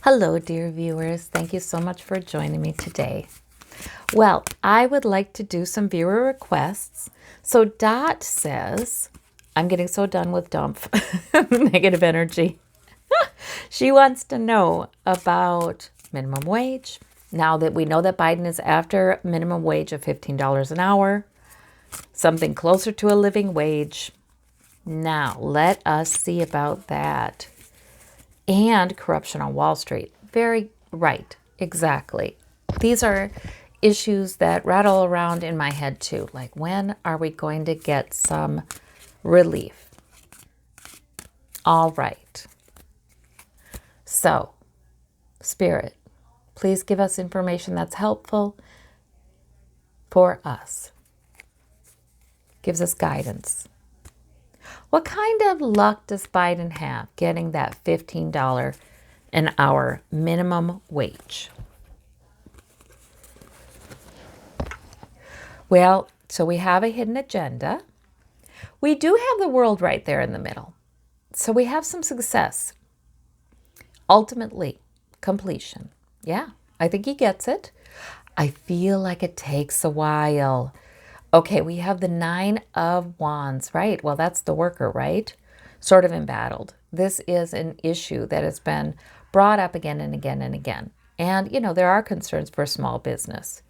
Hello, dear viewers. Thank you so much for joining me today. Well, I would like to do some viewer requests. So Dot says, I'm getting so done with dump negative energy. She wants to know about minimum wage. Now that we know that Biden is after minimum wage of $15 an hour, something closer to a living wage. Now, let us see about that. And corruption on Wall Street. Very right. Exactly. These are issues that rattle around in my head too. Like, when are we going to get some relief? All right. So, Spirit, please give us information that's helpful for us. Gives us guidance. What kind of luck does Biden have getting that $15 an hour minimum wage? Well, so we have a hidden agenda. We do have the world right there in the middle. So we have some success. Ultimately, completion. Yeah, I think he gets it. I feel like it takes a while. Okay, we have the 9 of Wands, right? Well, that's the worker, right? Sort of embattled. This is an issue that has been brought up again and again and again. And, there are concerns for small business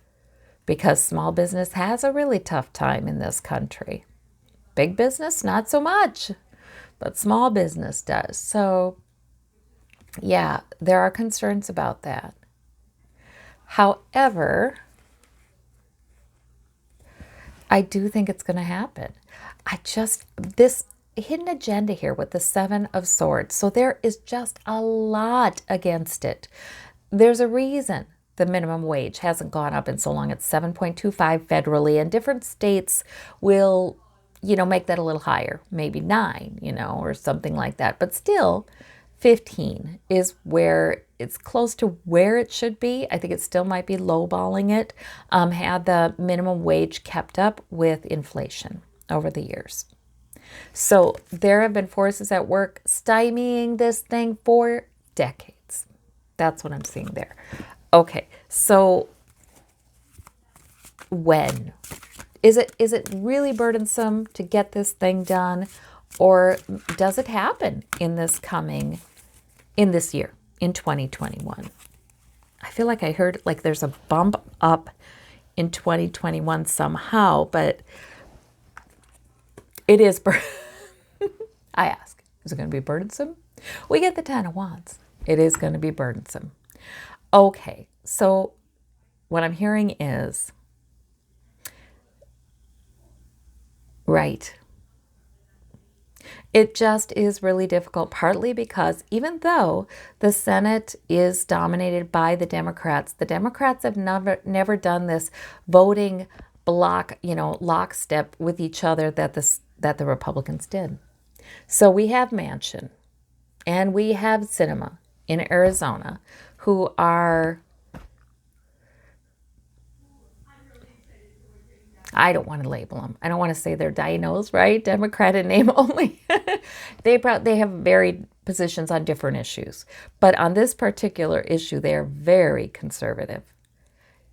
because small business has a really tough time in this country. Big business, not so much, but small business does. So, yeah, there are concerns about that. However, I do think it's going to happen. This hidden agenda here with the 7 of Swords. So there is just a lot against it. There's a reason the minimum wage hasn't gone up in so long. It's 7.25 federally, and different states will, make that a little higher, maybe 9, or something like that. But still, 15 is where it's close to where it should be. I think it still might be lowballing it, had the minimum wage kept up with inflation over the years. So there have been forces at work stymieing this thing for decades. That's what I'm seeing there. Okay, so when? Is it really burdensome to get this thing done? Or does it happen in this year, in 2021? I feel like I heard like there's a bump up in 2021 somehow, but it is, I ask, is it going to be burdensome? We get the 10 of Wands. It is going to be burdensome. Okay, so what I'm hearing is, right, it just is really difficult, partly because even though the Senate is dominated by the Democrats have never done this voting block, lockstep with each other that the Republicans did. So we have Manchin and we have Sinema in Arizona who are, I don't want to label them. I don't want to say they're dinos, right? Democrat in name only. They have varied positions on different issues. But on this particular issue, they're very conservative.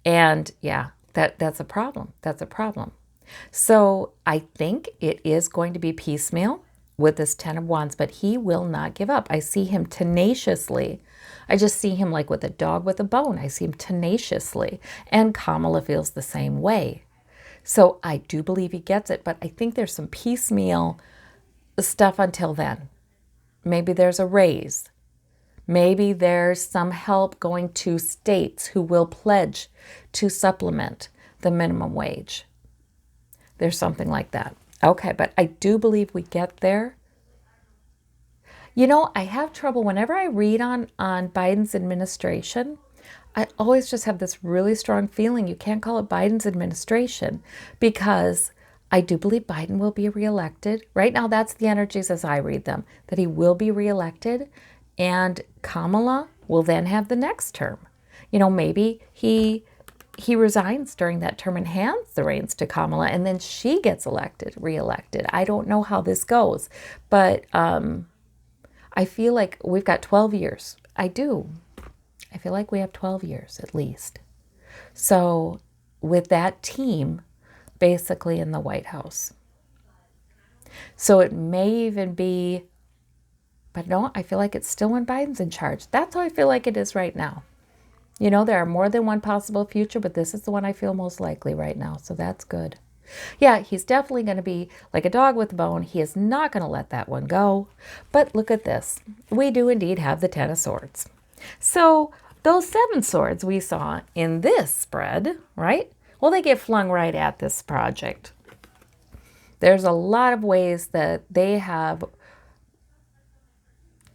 And yeah, that's a problem. That's a problem. So I think it is going to be piecemeal with this 10 of Wands, but he will not give up. I see him tenaciously. I just see him like with a dog with a bone. I see him tenaciously. And Kamala feels the same way. So I do believe he gets it, but I think there's some piecemeal stuff until then. Maybe there's a raise. Maybe there's some help going to states who will pledge to supplement the minimum wage. There's something like that. Okay, but I do believe we get there. I have trouble whenever I read on Biden's administration. I always just have this really strong feeling you can't call it Biden's administration because I do believe Biden will be reelected. Right now, that's the energies as I read them, that he will be reelected and Kamala will then have the next term. Maybe he resigns during that term and hands the reins to Kamala and then she gets reelected. I don't know how this goes, but I feel like we've got 12 years. I do. I feel like we have 12 years at least. So with that team basically in the White House. So it may even be, but no, I feel like it's still when Biden's in charge. That's how I feel like it is right now. You know, there are more than one possible future, but this is the one I feel most likely right now. So that's good. Yeah, he's definitely going to be like a dog with a bone. He is not going to let that one go. But look at this. We do indeed have the Ten of Swords. So those 7 swords we saw in this spread, right? Well, they get flung right at this project. There's a lot of ways that they have,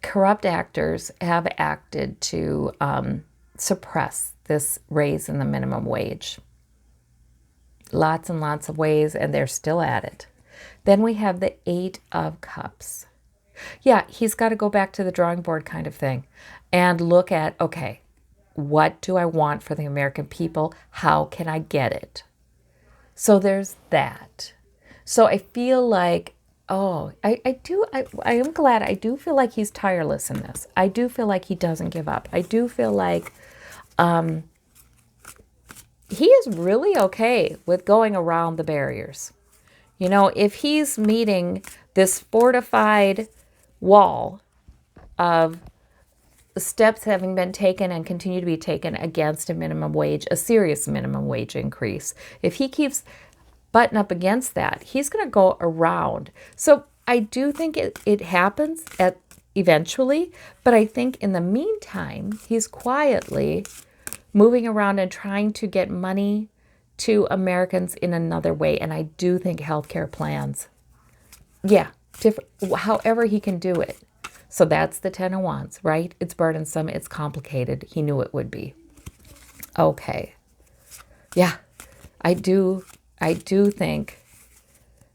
corrupt actors have acted to suppress this raise in the minimum wage. Lots and lots of ways, and they're still at it. Then we have the 8 of Cups. Yeah, he's got to go back to the drawing board kind of thing and look at, okay, what do I want for the American people? How can I get it? So there's that. So I feel like, I am glad. I do feel like he's tireless in this. I do feel like he doesn't give up. I do feel like he is really okay with going around the barriers. You know, if he's meeting this fortified wall of steps having been taken and continue to be taken against a minimum wage, a serious minimum wage increase, if he keeps butting up against that, he's going to go around. So I do think it happens eventually, but I think in the meantime, he's quietly moving around and trying to get money to Americans in another way. And I do think healthcare plans, however he can do it. So that's the 10 of Wands, right? It's burdensome. It's complicated. He knew it would be. Okay. Yeah, I do think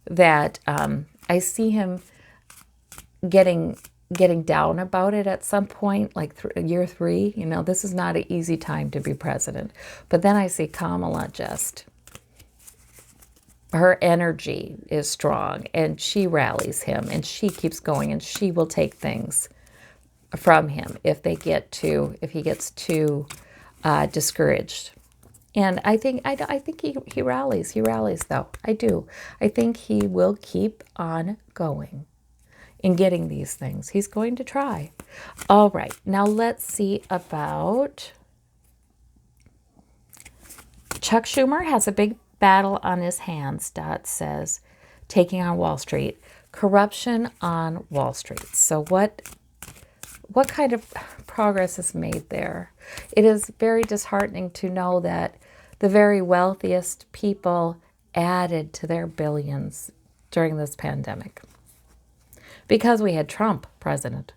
that I see him getting down about it at some point, like year 3. You know, this is not an easy time to be president. But then I see Kamala just, her energy is strong and she rallies him and she keeps going and she will take things from him if he gets too discouraged. And I think he rallies. He rallies, though. I do. I think he will keep on going in getting these things. He's going to try. All right. Now let's see about Chuck Schumer has a big battle on his hands, Dot says, taking on Wall Street. Corruption on Wall Street. So what kind of progress is made there? It is very disheartening to know that the very wealthiest people added to their billions during this pandemic because we had Trump president.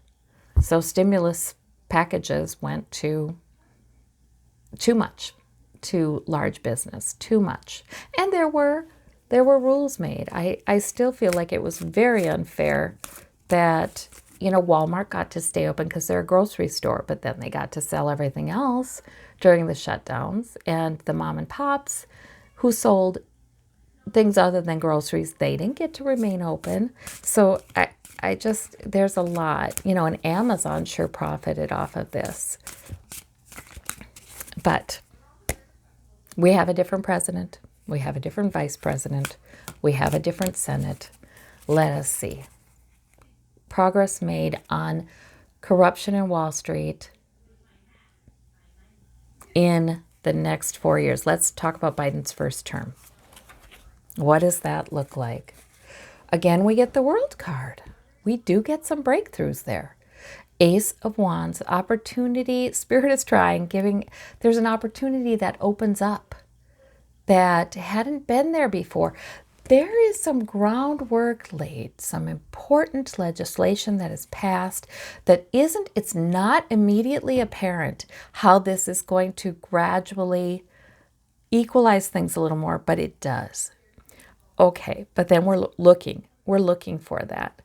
So stimulus packages went to too much, to large business, too much. And there were rules made. I still feel like it was very unfair that, you know, Walmart got to stay open because they're a grocery store, but then they got to sell everything else during the shutdowns. And the mom and pops who sold things other than groceries, they didn't get to remain open. So I just, there's a lot, you know, and Amazon sure profited off of this. But we have a different president. We have a different vice president. We have a different Senate. Let us see. Progress made on corruption in Wall Street in the next 4 years. Let's talk about Biden's first term. What does that look like? Again, we get the World card. We do get some breakthroughs there. Ace of Wands, opportunity, Spirit is trying, there's an opportunity that opens up that hadn't been there before. There is some groundwork laid, some important legislation that is passed that it's not immediately apparent how this is going to gradually equalize things a little more, but it does. Okay, but then we're looking for that.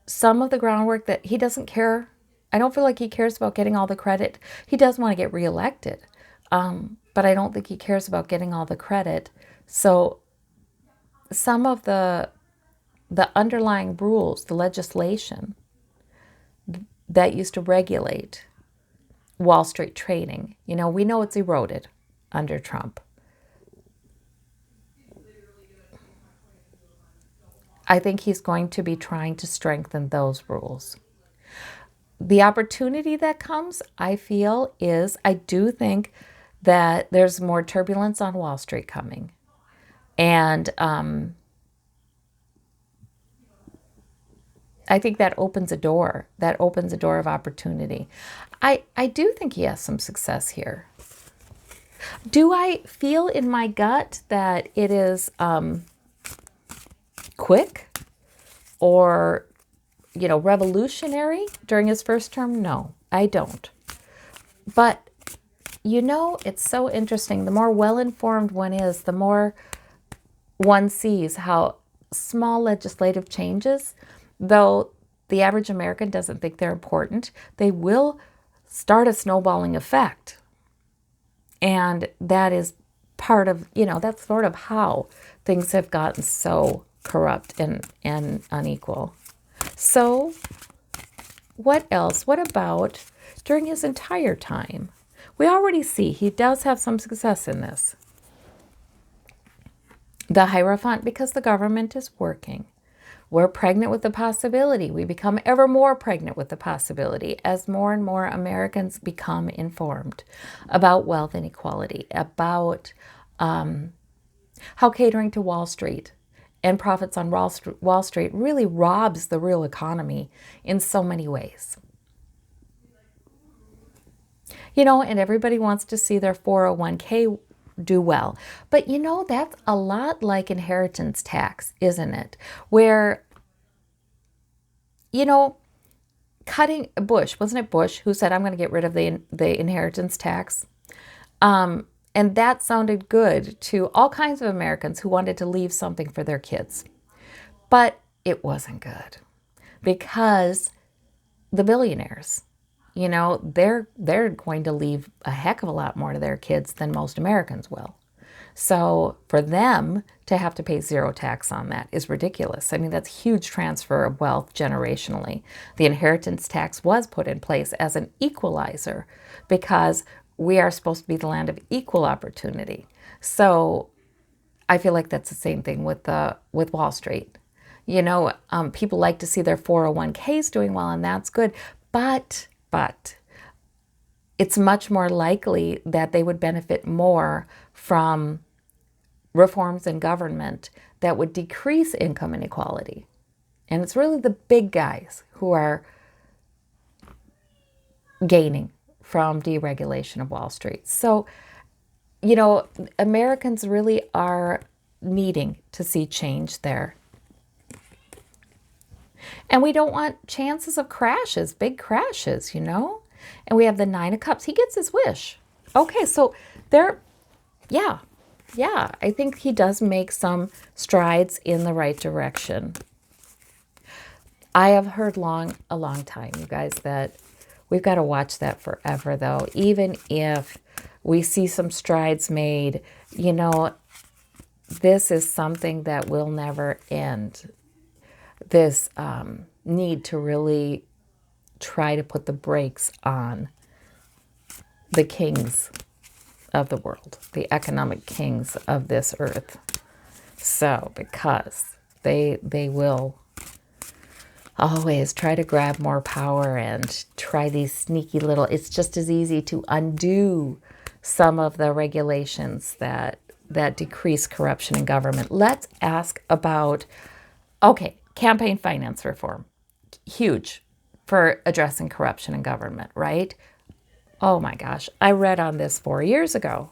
Some of the groundwork that he doesn't care, I don't feel like he cares about getting all the credit. He does want to get reelected, but I don't think he cares about getting all the credit. So some of the underlying rules, the legislation that used to regulate Wall Street trading. We know it's eroded under Trump. I think he's going to be trying to strengthen those rules. The opportunity that comes, I feel, is I do think that there's more turbulence on Wall Street coming. And I think that opens a door. That opens a door of opportunity. I do think he has some success here. Do I feel in my gut that it is quick or, revolutionary during his first term? No, I don't. But, it's so interesting. The more well-informed one is, the more one sees how small legislative changes, though the average American doesn't think they're important, they will start a snowballing effect. And that is part of, that's sort of how things have gotten so corrupt and unequal. So what else? What about during his entire time? We already see he does have some success in this. The Hierophant, because the government is working. We're pregnant with the possibility. We become ever more pregnant with the possibility as more and more Americans become informed about wealth inequality, about how catering to Wall Street and profits on Wall Street really robs the real economy in so many ways. And everybody wants to see their 401k do well. But that's a lot like inheritance tax, isn't it? Where, cutting Bush, wasn't it Bush who said, I'm going to get rid of the inheritance tax? And that sounded good to all kinds of Americans who wanted to leave something for their kids. But it wasn't good because the billionaires, they're going to leave a heck of a lot more to their kids than most Americans will. So for them to have to pay zero tax on that is ridiculous. I mean, that's a huge transfer of wealth generationally. The inheritance tax was put in place as an equalizer because we are supposed to be the land of equal opportunity. So I feel like that's the same thing with Wall Street. People like to see their 401ks doing well, and that's good. But it's much more likely that they would benefit more from reforms in government that would decrease income inequality. And it's really the big guys who are gaining from deregulation of Wall Street. So, Americans really are needing to see change there. And we don't want chances of crashes, big crashes, And we have the Nine of Cups. He gets his wish. Okay, so yeah, I think he does make some strides in the right direction. I have heard a long time, you guys, that we've got to watch that forever, though. Even if we see some strides made, this is something that will never end. This need to really try to put the brakes on the kings of the world, the economic kings of this earth. So, because they will always try to grab more power and try these sneaky little, it's just as easy to undo some of the regulations that decrease corruption in government. Let's ask about, campaign finance reform. Huge for addressing corruption in government, right? Oh my gosh, I read on this 4 years ago.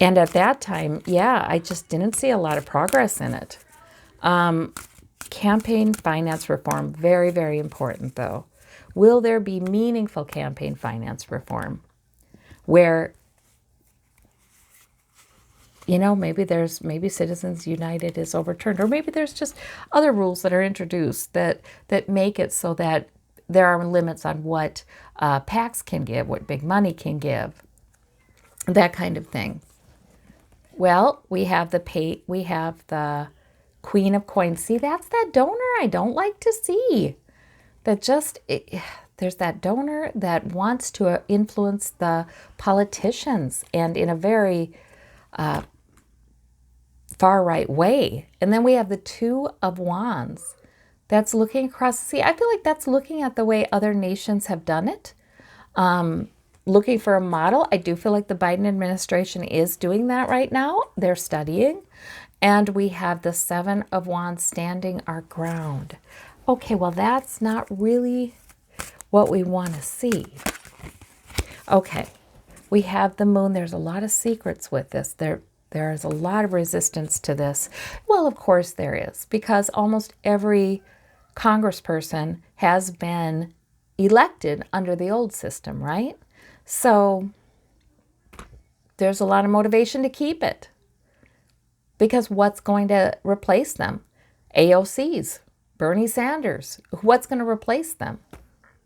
And at that time, I just didn't see a lot of progress in it. Campaign finance reform, very, very important though. Will there be meaningful campaign finance reform where, maybe Citizens United is overturned, or maybe there's just other rules that are introduced that make it so that there are limits on what PACs can give, what big money can give, that kind of thing. Well, we have the Queen of Coins. See, that's that donor I don't like to see. That just, there's that donor that wants to influence the politicians, and in a very far right way. And then we have the Two of Wands that's looking across the sea. I feel like that's looking at the way other nations have done it, looking for a model. I do feel like the Biden administration is doing that right now. They're studying. And we have the Seven of Wands standing our ground. Okay, well, that's not really what we want to see. Okay, we have the Moon. There's a lot of secrets with this. There is a lot of resistance to this. Well, of course there is, because almost every congressperson has been elected under the old system, right? So there's a lot of motivation to keep it, because what's going to replace them? AOCs, Bernie Sanders. What's going to replace them?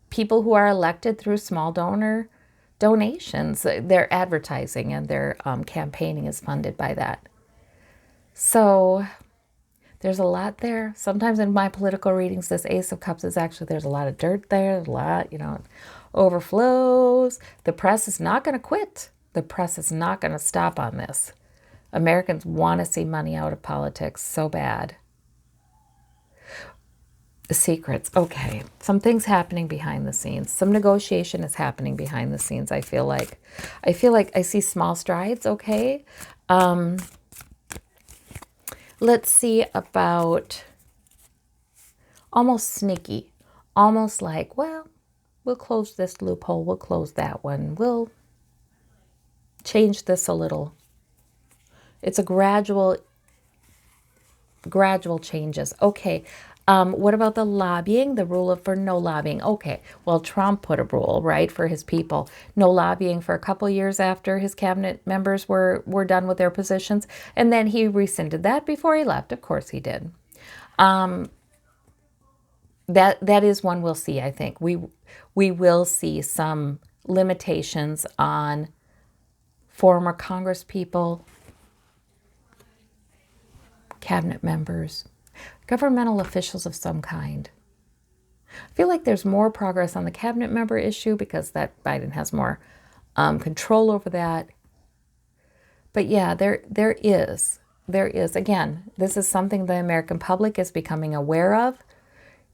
People who are elected through small donor donations. Their advertising and their campaigning is funded by that. So there's a lot there. Sometimes in my political readings, this Ace of Cups is actually, there's a lot of dirt there, a lot, overflows. The press is not going to quit. The press is not going to stop on this. Americans want to see money out of politics so bad. The secrets. Okay. Some things happening behind the scenes. Some negotiation is happening behind the scenes, I feel like. I feel like I see small strides, okay? Let's see about almost sneaky. Almost like, well, we'll close this loophole. We'll close that one. We'll change this a little. It's a gradual changes. Okay. What about the lobbying? The rule for no lobbying. Okay. Well, Trump put a rule, right, for his people. No lobbying for a couple years after his cabinet members were done with their positions. And then he rescinded that before he left. Of course he did. That is one we'll see, I think. We will see some limitations on former Congress people, cabinet members, governmental officials of some kind. I feel like there's more progress on the cabinet member issue because that Biden has more control over that. But yeah, there is. Again, this is something the American public is becoming aware of.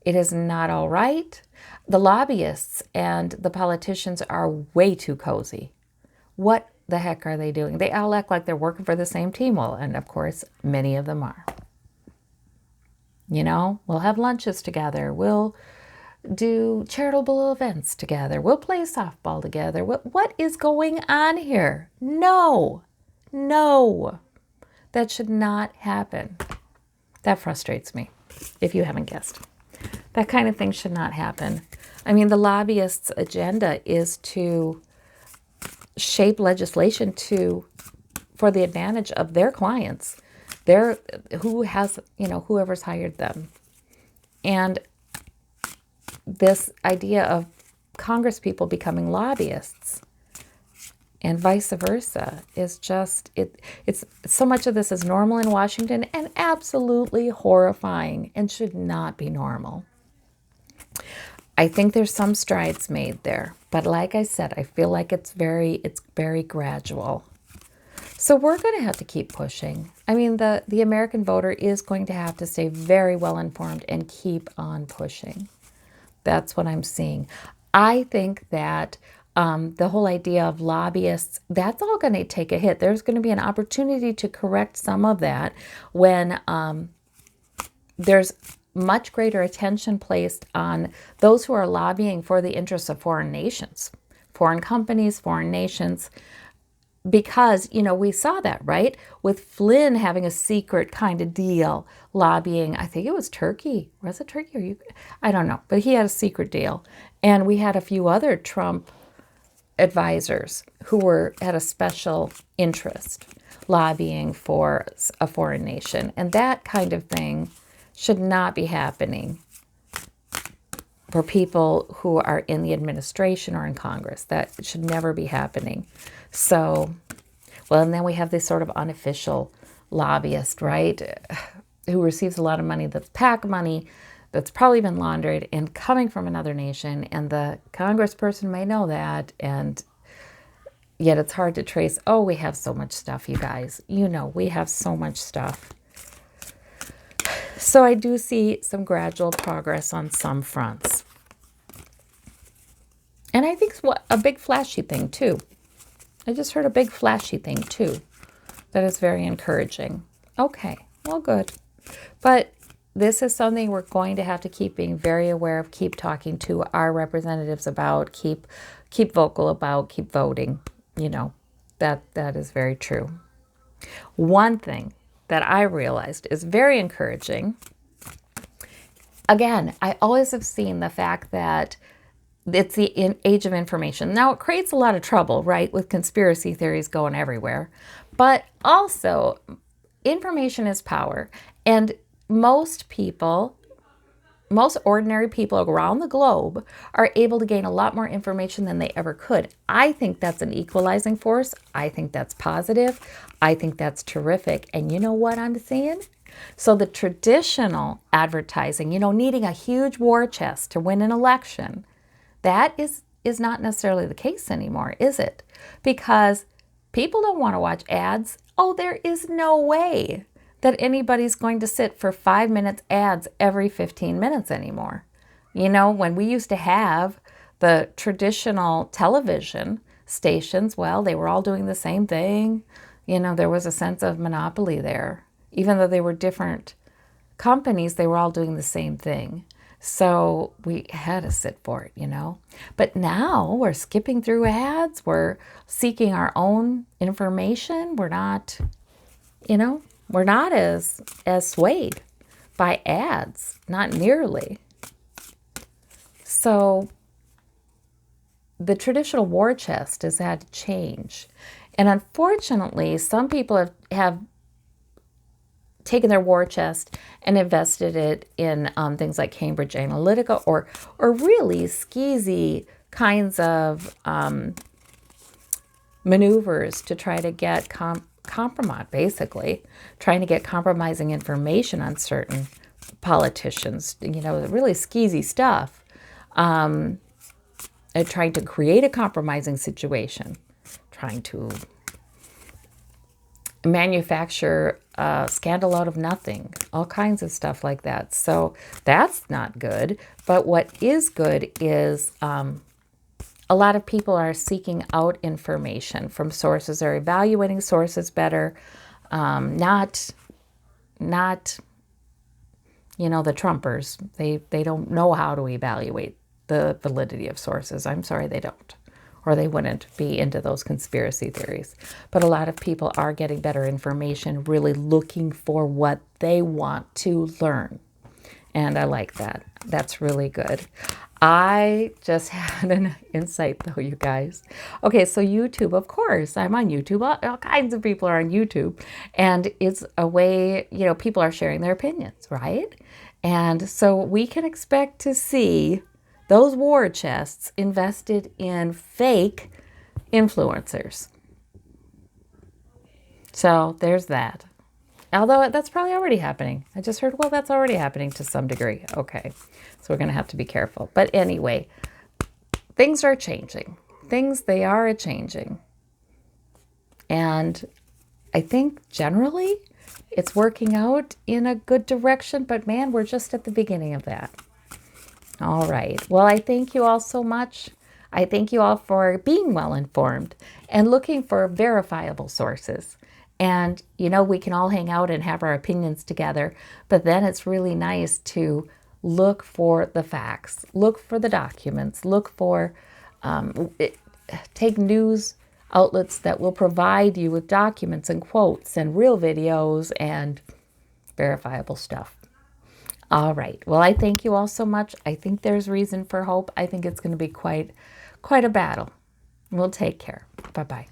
It is not all right. The lobbyists and the politicians are way too cozy. What the heck are they doing? They all act like they're working for the same team. Well, and of course, many of them are. We'll have lunches together. We'll do charitable events together. We'll play softball together. What is going on here? No. That should not happen. That frustrates me, if you haven't guessed. That kind of thing should not happen. I mean, the lobbyists' agenda is to shape legislation for the advantage of their clients. Whoever's hired them. And this idea of Congress people becoming lobbyists and vice versa is just, it's so much of this is normal in Washington and absolutely horrifying and should not be normal. I think there's some strides made there, but like I said, I feel like it's very gradual. So we're going to have to keep pushing. I mean, the American voter is going to have to stay very well informed and keep on pushing. That's what I'm seeing. I think that the whole idea of lobbyists, that's all going to take a hit. There's going to be an opportunity to correct some of that when there's much greater attention placed on those who are lobbying for the interests of foreign nations, foreign companies, foreign nations. Because, we saw that, right? With Flynn having a secret kind of deal, lobbying, I think it was Turkey. Was it Turkey? I don't know. But he had a secret deal. And we had a few other Trump advisors who had a special interest lobbying for a foreign nation. And that kind of thing should not be happening for people who are in the administration or in Congress. That should never be happening. So, well, and then we have this sort of unofficial lobbyist, right, who receives a lot of money that's PAC money that's probably been laundered and coming from another nation, and the congressperson may know that, and yet it's hard to trace. Oh, we have so much stuff, you guys. You know, we have so much stuff. So I do see some gradual progress on some fronts. And I think a big flashy thing too. I just heard a big flashy thing too. That is very encouraging. Okay, well, good. But this is something we're going to have to keep being very aware of, keep talking to our representatives about, keep vocal about, keep voting. You know, that is very true. One thing that I realized is very encouraging. Again, I always have seen the fact that it's the age of information. Now, it creates a lot of trouble, right, with conspiracy theories going everywhere. But also, information is power. And most ordinary people around the globe are able to gain a lot more information than they ever could. I think that's an equalizing force. I think that's positive. I think that's terrific. And you know what I'm seeing? So the traditional advertising, you know, needing a huge war chest to win an election, that is not necessarily the case anymore, is it? Because people don't want to watch ads. Oh, there is no way that anybody's going to sit for 5 minutes ads every 15 minutes anymore. You know, when we used to have the traditional television stations, well, they were all doing the same thing. You know, there was a sense of monopoly there. Even though they were different companies, they were all doing the same thing. So we had to sit for it, you know. But now we're skipping through ads. We're seeking our own information. We're not, you know, we're not as swayed by ads, not nearly. So the traditional war chest has had to change. And unfortunately, some people have taken their war chest and invested it in things like Cambridge Analytica or really skeezy kinds of maneuvers to try to get compromise, basically, trying to get compromising information on certain politicians, you know, really skeezy stuff, and trying to create a compromising situation, trying to manufacture a scandal out of nothing, all kinds of stuff like that. So that's not good. But what is good is a lot of people are seeking out information from sources, are evaluating sources better, not you know, the Trumpers. They don't know how to evaluate the validity of sources. I'm sorry, they don't. Or they wouldn't be into those conspiracy theories. But a lot of people are getting better information, really looking for what they want to learn. And I like that. That's really good. I just had an insight, though, you guys. Okay, so YouTube, of course, I'm on YouTube. All kinds of people are on YouTube. And it's a way, you know, people are sharing their opinions, right? And so we can expect to see those war chests invested in fake influencers. So there's that. Although that's probably already happening. I just heard, well, that's already happening to some degree. Okay, so we're going to have to be careful. But anyway, things are changing. They are changing. And I think generally it's working out in a good direction. But man, we're just at the beginning of that. All right. Well, I thank you all so much. I thank you all for being well informed and looking for verifiable sources. And, you know, we can all hang out and have our opinions together, but then it's really nice to look for the facts, look for the documents, look for, take news outlets that will provide you with documents and quotes and real videos and verifiable stuff. All right. Well, I thank you all so much. I think there's reason for hope. I think it's going to be quite a battle. We'll take care. Bye-bye.